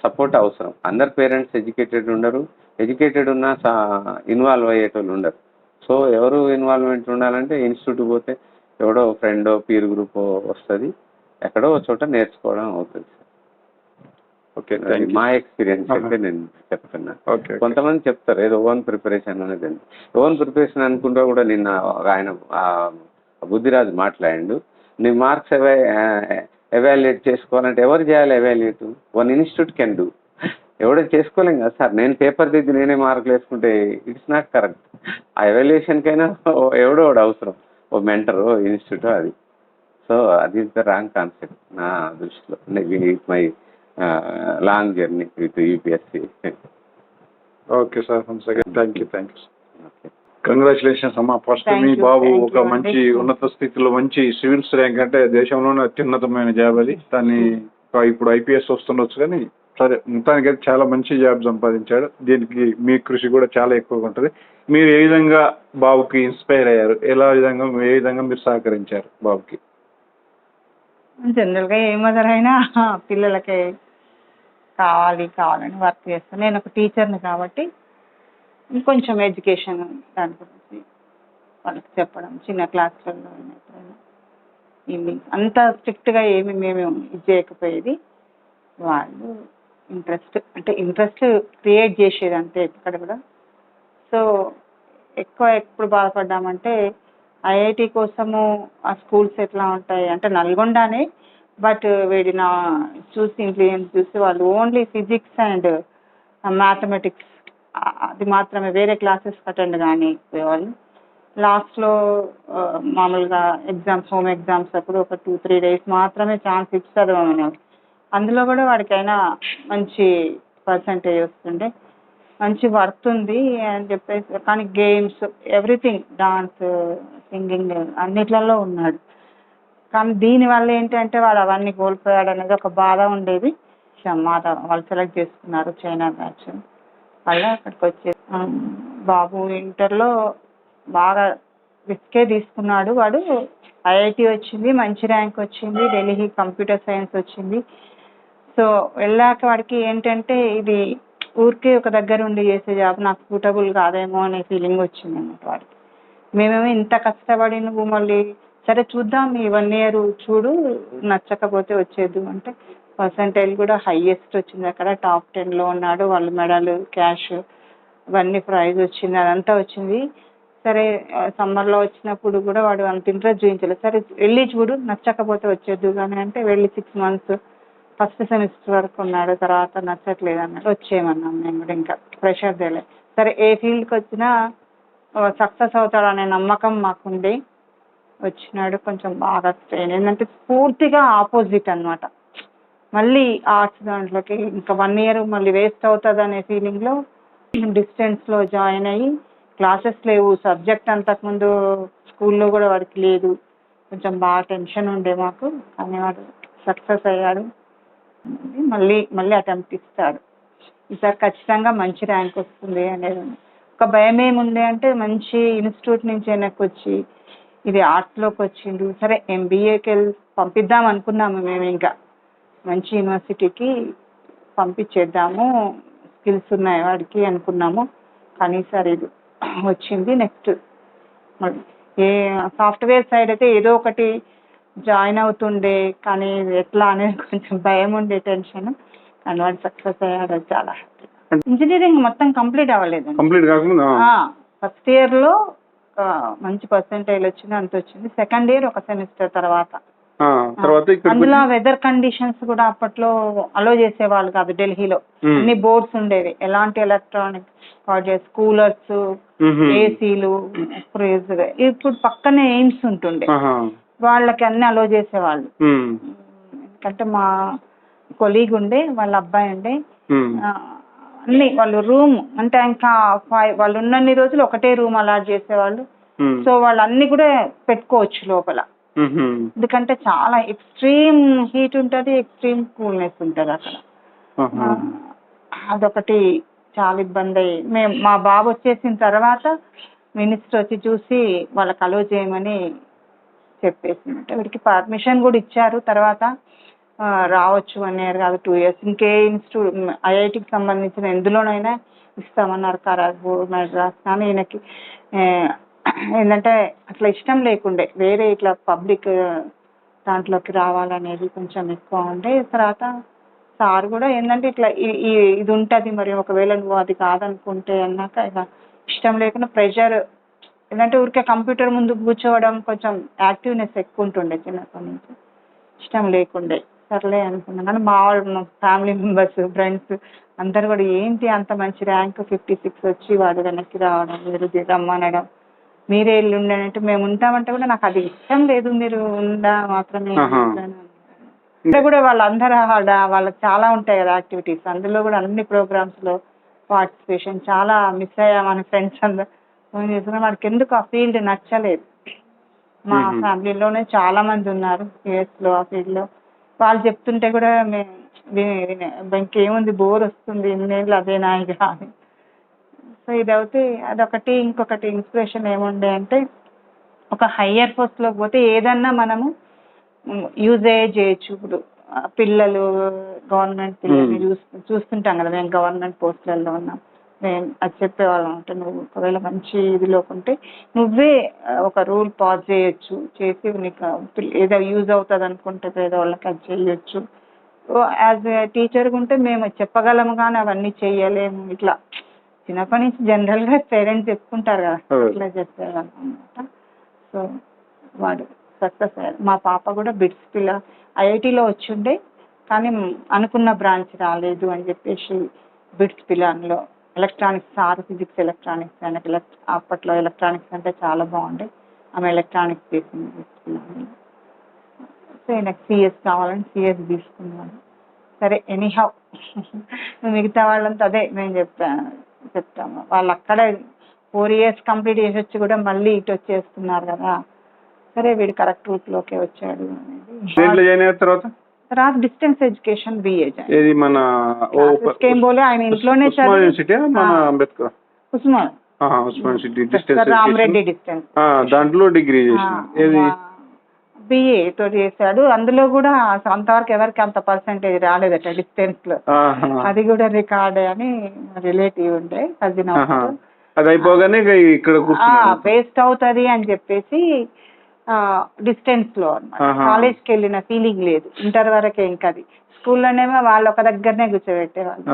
సపోర్ట్ అవసరం. అందరు పేరెంట్స్ ఎడ్యుకేటెడ్ ఉండరు, ఎడ్యుకేటెడ్ ఉన్నా ఇన్వాల్వ్ అయ్యేటోళ్ళు ఉండరు. సో ఎవరు ఇన్వాల్వ్మెంట్ ఉండాలంటే ఇన్స్టిట్యూట్ పోతే ఎవడో ఫ్రెండ్ పీర్ గ్రూప్ వస్తుంది, ఎక్కడో ఒక చోట నేర్చుకోవడం అవుతుంది. ఓకే, అది మా ఎక్స్పీరియన్స్ అయితే నేను చెప్తున్నా. ఓకే. కొంతమంది చెప్తారు ఏదో ఓన్ ప్రిపరేషన్ అనేది. ఓన్ ప్రిపరేషన్ అనుకుంటా కూడా నిన్న ఆయన బుద్ధిరాజు మాట్లాడిండు, నీ మార్క్స్ ఎవాల్యుయేట్ చేసుకోవాలంటే ఎవరు చేయాలి evaluate? One institute can do. ఎవడో చేసుకోలేం కదా సార్. నేను పేపర్ దిద్ది నేనే మార్కులు వేసుకుంటే ఇట్స్ నాట్ కరెక్ట్. ఆ ఎవాల్యుయేషన్కైనా ఎవడో ఒకడు అవసరం, ఓ మెంటర్, ఓ ఇన్స్టిట్యూట్. అది సో అది ఇస్ ద రాంగ్ కాన్సెప్ట్ నా దృష్టిలో. With my long journey with UPSC. Okay sir, once again thank you. Okay, congratulations అమ్మా. ఫస్ట్ Thank మీ you, బాబు thank ఒక you అండి. మంచి ఉన్నత స్థితిలో మంచి సివిల్స్ ర్యాంక్ అంటే దేశంలోనే అత్యున్నతమైన జాబ్ అది. దాన్ని ఇప్పుడు ఐపీఎస్ వస్తుండొచ్చు, కానీ సరే మొత్తానికి అయితే చాలా మంచి జాబ్ సంపాదించాడు. దీనికి మీ కృషి కూడా చాలా ఎక్కువగా ఉంటుంది. మీరు ఏ విధంగా బాబుకి ఇన్స్పైర్ అయ్యారు? ఏ విధంగా మీరు సహకరించారు బాబుకి? జనరల్గా ఏ మదర్ అయినా పిల్లలకి కావాలని వర్క్ చేస్తాను. నేను ఒక టీచర్ని కాబట్టి ఇంకొంచెం ఎడ్యుకేషన్ దాని గురించి వాళ్ళకి చెప్పడం, చిన్న క్లాసులలో ఎప్పుడైనా ఈవినింగ్ అంత స్ట్రిక్ట్గా ఏమి మేము ఇది చేయకపోయేది. వాళ్ళు ఇంట్రెస్ట్ క్రియేట్ చేసేది అంతే ఎక్కడ కూడా. సో ఎప్పుడు బాధపడ్డామంటే ఐఐటి కోసము ఆ స్కూల్స్ ఎట్లా ఉంటాయి అంటే నల్గొండనే, బట్ వీడిన ఇన్ఫ్లుయెన్స్ చూసి వాళ్ళు ఓన్లీ ఫిజిక్స్ అండ్ మ్యాథమెటిక్స్ అది మాత్రమే, వేరే క్లాసెస్ అటెండ్ కానీ వాళ్ళు. లాస్ట్లో మామూలుగా హోమ్ ఎగ్జామ్స్ అప్పుడు ఒక 2-3 days మాత్రమే ఛాన్స్ ఇచ్చి చదవమని. అందులో కూడా వాడికైనా మంచి పర్సంటేజ్ వస్తుండే, మంచి వర్త్ ఉంది అని చెప్పేసి. కానీ గేమ్స్ ఎవ్రీథింగ్, డాన్స్, సింగింగ్ అన్నిట్లలో ఉన్నాడు. కానీ దీనివల్ల ఏంటంటే వాడు అవన్నీ కోల్పోయాడు అనేది ఒక బాధ ఉండేది. వాళ్ళు సెలెక్ట్ చేసుకున్నారు చైనా బ్యాచ్ వల్ల అక్కడికి వచ్చేది. బాబు ఇంటర్లో బాగా రిస్కే తీసుకున్నాడు. వాడు ఐఐటి వచ్చింది, మంచి ర్యాంక్ వచ్చింది, ఢిల్లీ కంప్యూటర్ సైన్స్ వచ్చింది. సో వెళ్ళాక వాడికి ఏంటంటే ఇది ఊరికే ఒక దగ్గర ఉండి చేసే జాబ్ నాకు సూటబుల్ కాదేమో అనే ఫీలింగ్ వచ్చింది అన్నమాట వాడికి. మేమేమో ఇంత కష్టపడి నువ్వు మళ్ళీ సరే చూద్దాం ఈ 1 year చూడు, నచ్చకపోతే వచ్చేద్దు అంటే పర్సంటేజ్ కూడా హైయెస్ట్ వచ్చింది. అక్కడ టాప్ 10లో ఉన్నాడు. వాళ్ళు మెడల్, క్యాష్ ఇవన్నీ ప్రైజ్ వచ్చింది, అదంతా వచ్చింది. సరే సమ్మర్లో వచ్చినప్పుడు కూడా వాడు అంత ఇంట్రెస్ట్ చూపించలేదు. సరే వెళ్ళి చూడు, నచ్చకపోతే వచ్చేద్దు కానీ అంటే వెళ్ళి 6 months ఫస్ట్ సెమిస్టర్ వరకు ఉన్నాడు. తర్వాత నచ్చట్లేదు అన్నాడు, వచ్చేయమన్నాం మేము కూడా. ఇంకా ప్రెషర్ చేయలేదు. సరే ఏ ఫీల్డ్కి వచ్చినా సక్సెస్ అవుతాడనే నమ్మకం మాకుంది. వచ్చినాడు. కొంచెం బాగా స్ట్రెయిన్ ఏంటంటే పూర్తిగా ఆపోజిట్ అనమాట. మళ్ళీ ఆర్ట్స్ దాంట్లోకి ఇంకా 1 year మళ్ళీ వేస్ట్ అవుతుంది అనే ఫీలింగ్లో డిస్టెన్స్లో జాయిన్ అయ్యి క్లాసెస్ లేవు. సబ్జెక్ట్ అంతకుముందు స్కూల్లో కూడా వాడికి లేదు. కొంచెం బాగా టెన్షన్ ఉండే మాకు, కానీ వాడు సక్సెస్ అయ్యాడు. మళ్ళీ అటెంప్ట్ ఇస్తాడు. ఈసారి ఖచ్చితంగా మంచి ర్యాంక్ వస్తుంది అనేది ఒక భయం ఏముంది అంటే మంచి ఇన్స్టిట్యూట్ నుంచి వెనక్కి వచ్చి ఇది ఆర్ట్స్లోకి వచ్చిండు. సరే ఎంబీఏకి పంపిద్దాం అనుకున్నాము మేము, ఇంకా మంచి యూనివర్సిటీకి పంపించేద్దాము, స్కిల్స్ ఉన్నాయి వాడికి అనుకున్నాము. కానీ సార్ ఇది వచ్చింది. నెక్స్ట్ ఏ సాఫ్ట్వేర్ సైడ్ అయితే ఏదో ఒకటి జాయిన్ అవుతుండే, కానీ ఎట్లా అనేది కొంచెం భయం ఉండే, టెన్షన్. కానీ వాడు సక్సెస్ అయ్యాడు, చాలా హ్యాపీ. ఇంజనీరింగ్ మొత్తం కంప్లీట్ అవ్వలేదండి. కంప్లీట్ కాకుండా ఫస్ట్ ఇయర్లో మంచి పర్సెంటేజ్ వచ్చింది, అంత వచ్చింది. సెకండ్ ఇయర్ ఒక సెమిస్టర్ తర్వాత అందులో వెదర్ కండిషన్స్ కూడా అప్పట్లో అలో చేసేవాళ్ళు కాదు. ఢిల్లీలో అన్ని బోర్డ్స్ ఉండేవి, ఎలాంటి ఎలక్ట్రానిక్ గాడ్జెట్స్, కూలర్స్, ఏసీలు, ఫ్రిడ్జ్. ఇప్పుడు పక్కనే ఎయిమ్స్ ఉంటుండే, వాళ్ళకి అన్ని అలో చేసేవాళ్ళు. ఎందుకంటే మా కొలీగ్ ఉండే, వాళ్ళ అబ్బాయి ఉండే, అన్ని వాళ్ళు రూమ్ అంటే ఇంకా వాళ్ళు ఉన్నన్ని రోజులు ఒకటే రూమ్ అలాట్ చేసేవాళ్ళు. సో వాళ్ళు అన్ని కూడా పెట్టుకోవచ్చు లోపల. ఎందుకంటే చాలా ఎక్స్ట్రీమ్ హీట్ ఉంటుంది, ఎక్స్ట్రీమ్ కూల్నెస్ ఉంటుంది అక్కడ. అదొకటి చాలా ఇబ్బంది అయ్యి మా బాబు వచ్చేసిన తర్వాత మినిస్టర్ వచ్చి చూసి వాళ్ళకి అలో చేయమని చెప్పేసిందంటే వీడికి పర్మిషన్ కూడా ఇచ్చారు. తర్వాత రావచ్చు 1 year కాదు 2 years, ఇంకే ఇన్స్టిట్యూట్ ఐఐటికి సంబంధించిన ఎందులోనైనా ఇస్తామన్నారు, ఖరగ్పూర్, మెడ్రాస్. కానీ ఈయనకి ఏంటంటే అట్లా ఇష్టం లేకుండే, వేరే ఇట్లా పబ్లిక్ దాంట్లోకి రావాలనేది కొంచెం ఎక్కువ ఉండే. తర్వాత సార్ కూడా ఏంటంటే ఇట్లా ఇది ఉంటుంది, మరి ఒకవేళ నువ్వు అది కాదనుకుంటే అన్నాక ఇక ఇష్టం లేకుండా ప్రెషర్, ఏంటంటే ఊరికే కంప్యూటర్ ముందు కూర్చోవడం కొంచెం యాక్టివ్నెస్ ఎక్కువ ఉంటుండే చిన్నప్పటి నుంచి, ఇష్టం లేకుండే. సర్లే అనుకున్నాను. కానీ మా వాళ్ళు, మా ఫ్యామిలీ మెంబర్స్, ఫ్రెండ్స్ అందరు కూడా ఏంటి అంత మంచి ర్యాంక్ 56 వచ్చి వాడు వెనక్కి రావడం, మీరు రమ్మనడం, మీరే ఇల్లు ఉండనంటే మేము ఉంటామంటే కూడా నాకు అది ఇష్టం లేదు, మీరు ఉండా మాత్రమే అంటే కూడా వాళ్ళందరూ వాళ్ళకి చాలా ఉంటాయి కదా యాక్టివిటీస్, అందులో కూడా అన్ని ప్రోగ్రామ్స్లో పార్టిసిపేషన్ చాలా మిస్ అయ్యామని ఫ్రెండ్స్ అందరు ఫోన్ చేస్తున్నా. వాడికి ఎందుకు ఆ ఫీల్డ్ నచ్చలేదు. మా ఫ్యామిలీలోనే చాలా మంది ఉన్నారు యూఎస్లో ఆ ఫీల్డ్లో. వాళ్ళు చెప్తుంటే కూడా మేము ఇంకేముంది బోర్ వస్తుంది, ఇన్నేళ్ళు అదేనా ఇక అని. సో ఇదవుతే అదొకటి. ఇంకొకటి ఇన్స్పిరేషన్ ఏముండే అంటే ఒక హయ్యర్ పోస్ట్లోకి పోతే ఏదన్నా మనము యూజే చేయొచ్చు. ఇప్పుడు పిల్లలు గవర్నమెంట్ పిల్లల్ని చూస్తుంటాం కదా, మేము గవర్నమెంట్ పోస్టులలో ఉన్నాం, మేము అది చెప్పేవాళ్ళం అంటే నువ్వు ఒకవేళ మంచి ఇదిలోకి ఉంటే నువ్వే ఒక రూల్ పాస్ చేయొచ్చు, చేసి నీకు ఏదో యూజ్ అవుతుంది అనుకుంటే పేదవాళ్ళకి అది చేయొచ్చు. యాజ్ ఏ టీచర్గా ఉంటే మేము చెప్పగలము కానీ అవన్నీ చెయ్యలేము. ఇట్లా చిన్నప్పటి నుంచి జనరల్గా పేరెంట్స్ చెప్పుకుంటారు కదా, ఇట్లా చెప్పేవాళ్ళం అనమాట. సో వాడు సక్సెస్ అయ్యారు. మా పాప కూడా బిట్స్ పిల్ల ఐఐటీలో వచ్చిండే, కానీ అనుకున్న బ్రాంచ్ రాలేదు అని చెప్పేసి బిట్స్ పిల్లల్లో ఎలక్ట్రానిక్స్, సార్ ఫిజిక్స్ ఎలక్ట్రానిక్స్, ఆయనకి అప్పట్లో ఎలక్ట్రానిక్స్ అంటే చాలా బాగుండే, ఆమె ఎలక్ట్రానిక్స్ చేసింది బిట్స్ పిల్లల్లో. సో నాకు సిఎస్ కావాలని సిఎస్ తీసుకున్నాను. సరే ఎనీహౌ మిగతా వాళ్ళంతా అదే మేము చెప్తాము, వాళ్ళు అక్కడే 4 years కంప్లీట్ చేసి వచ్చి కూడా మళ్ళీ ఇటు వచ్చేస్తున్నారు కదా. సరే వీడు కరెక్ట్ రూట్లోకే వచ్చాడు అనేది. తర్వాత డిస్టెన్స్ ఎడ్యుకేషన్ బిఏ మన ఆయన ఇంట్లోనే రామరెడ్డి డిస్టెన్స్ దాంట్లో డిగ్రీ బిఏ తో చేశాడు. అందులో కూడా అంతవరకు ఎవరికి అంత పర్సెంటేజ్ రాలేదట డిస్టెన్స్ లో, అది కూడా రికార్డ్ అని రిలేటివ్ ఉండే కజిన్. వేస్ట్ అవుతుంది అని చెప్పేసి డిస్టెన్స్ లో అన్నమాట. కాలేజ్కి వెళ్ళిన ఫీలింగ్ లేదు ఇంటర్ వరకే. ఇంకా అది స్కూల్లోనేమో వాళ్ళు ఒక దగ్గరనే కూర్చోబెట్టేవాళ్ళు.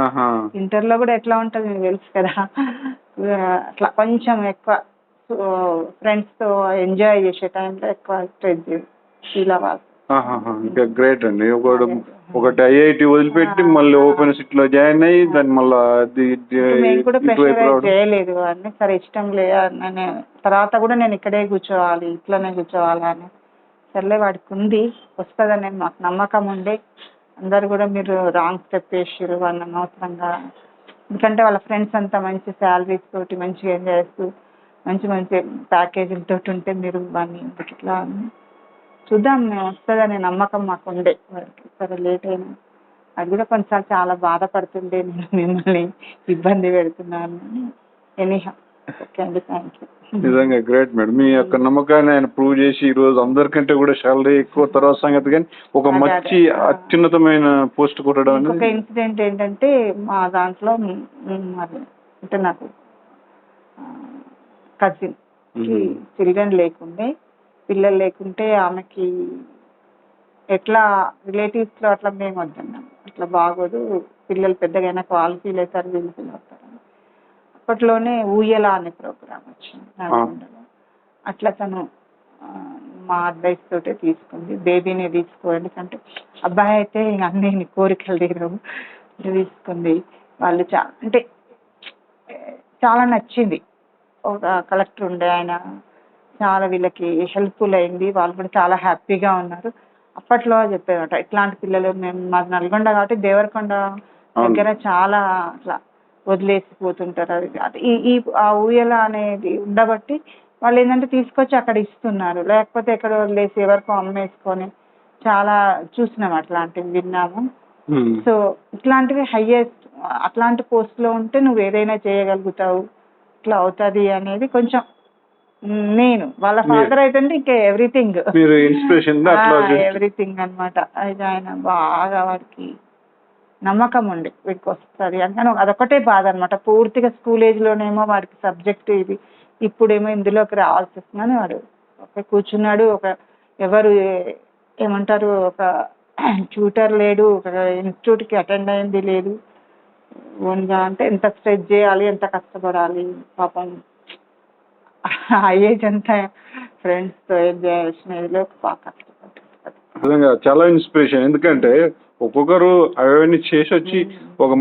ఇంటర్లో కూడా ఎట్లా ఉంటుంది మీకు తెలుసు కదా, అట్లా కొంచెం ఎక్కువ ఫ్రెండ్స్ తో ఎంజాయ్ చేసే టైంలో ఎక్కువ స్ట్రెస్ ఫీల్ అవ్వాలి. గ్రేట్ అండి. ఒకటి ఐఐటి వదిలిపెట్టి మళ్ళీ ఓపెన్ సిటీ లో జాయిన్ అయ్యి దాన్ని మళ్ళీ నేను కూడా ప్రెషరైజ్ చేయలేదు అని, సరే ఇష్టం లేదు. తర్వాత కూడా నేను ఇక్కడే కూర్చోవాలి, ఇట్లనే కూర్చోవాలి అని. సర్లే వాడికి ఉంది, వస్తుందని మాకు నమ్మకం ఉండే. అందరు కూడా మీరు రాంగ్ స్టెప్ వేసారు వాళ్ళని అనవసరంగా, ఎందుకంటే వాళ్ళ ఫ్రెండ్స్ అంతా మంచి శాలరీస్ తోటి మంచిగా ఎంజాయ్ చేస్తూ మంచి మంచి ప్యాకేజీలతో ఉంటే మీరు వాడిని ఎందుకు ఇట్లా చూద్దాం వస్తుందనే నమ్మకం మాకు ఉండే. వాడికి సరే లేట్ అయినా అది కూడా కొన్నిసార్లు చాలా బాధపడుతుండే, నేను మిమ్మల్ని ఇబ్బంది పెడుతున్నాను. ఎనీహా ఓకే అండి, థ్యాంక్ యూ. నిజంగా గ్రేట్ మేడం. మీ యొక్క నమ్మకాన్ని ఆయన ప్రూవ్ చేసి ఈ రోజు అందరికంటే కూడా శాలరీ ఎక్కువ తర్వాత సంగతి, కానీ ఒక మంచి అత్యున్నతమైన పోస్ట్ కొట్టడం. ఒక ఇన్సిడెంట్ ఏంటంటే మా దాంట్లో అంటే నాకు కజిన్ కి చిల్డ్రన్ లేకుండే, పిల్లలు లేకుంటే ఆమెకి ఎట్లా రిలేటివ్స్ లో అట్లా మేము వద్దన్నాం, అట్లా బాగోదు, పిల్లలు పెద్దగా వాళ్ళు ఫీల్ అవుతారు వీళ్ళు ఫీల్ అవుతారు. అప్పట్లోనే ఊయల అనే ప్రోగ్రామ్ వచ్చింది నల్గొండలో. అట్లా తను మా అడ్వైస్ తోటే తీసుకుంది, బేబీని తీసుకోండి అంటే అబ్బాయి అయితే అన్ని కోరికలు తీరవు తీసుకుంది. వాళ్ళు అంటే చాలా నచ్చింది. ఒక కలెక్టర్ ఉండే, ఆయన చాలా వీళ్ళకి హెల్ప్ఫుల్ అయింది, వాళ్ళు కూడా చాలా హ్యాపీగా ఉన్నారు. అప్పట్లో చెప్పేవాట ఇట్లాంటి పిల్లలు, మేము మాది నల్గొండ కాబట్టి దేవరకొండ దగ్గర చాలా అట్లా వదిలేసిపోతుంటారు. అది ఈ ఆ ఊయల అనేది ఉండబట్టి వాళ్ళు ఏంటంటే తీసుకొచ్చి అక్కడ ఇస్తున్నారు, లేకపోతే ఎక్కడ వదిలేసి ఎవరికో అమ్మేసుకొని చాలా చూసినాం, అట్లాంటివి విన్నాము. సో ఇట్లాంటివి హైయెస్ట్ అట్లాంటి పోస్ట్లో ఉంటే నువ్వు ఏదైనా చేయగలుగుతావు, ఇట్లా అవుతుంది అనేది కొంచెం. నేను వాళ్ళ ఫాదర్ అయితే ఇంకా ఎవ్రీథింగ్ ఎవ్రీథింగ్ అనమాట. అయితే ఆయన బాగా వాడికి నమ్మకం ఉండి వీడికి వస్తుంది అని, అదొకటే బాధ అనమాట. పూర్తిగా స్కూల్ ఏజ్లోనేమో వాడికి సబ్జెక్ట్ ఇది ఇప్పుడేమో ఇందులోకి రావాల్సి వస్తుందని వాడు ఒక కూర్చున్నాడు. ఒక ఎవరు ఏమంటారు, ఒక ట్యూటర్ లేడు, ఒక ఇన్స్టిట్యూట్కి అటెండ్ అయింది లేదు. ఓన్గా అంటే ఎంత స్ట్రెచ్ చేయాలి, ఎంత కష్టపడాలి పాపం. ఆ ఏజ్ అంతా ఫ్రెండ్స్తో ఎంజాయ్ చేసిన ఏజ్లో బాగా కష్టపడ్డాడు. నిజంగా చాలా ఇన్స్పిరేషన్. ఎందుకంటే ఒక్కొక్కరు అవన్నీ చేసి వచ్చి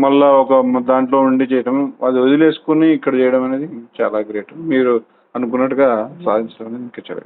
మళ్ళా ఒక దాంట్లో ఉండి చేయడం, అది వదిలేసుకుని ఇక్కడ చేయడం అనేది చాలా గ్రేట్. మీరు అనుకున్నట్టుగా సాధించడం అనేది ఇంకా చాలా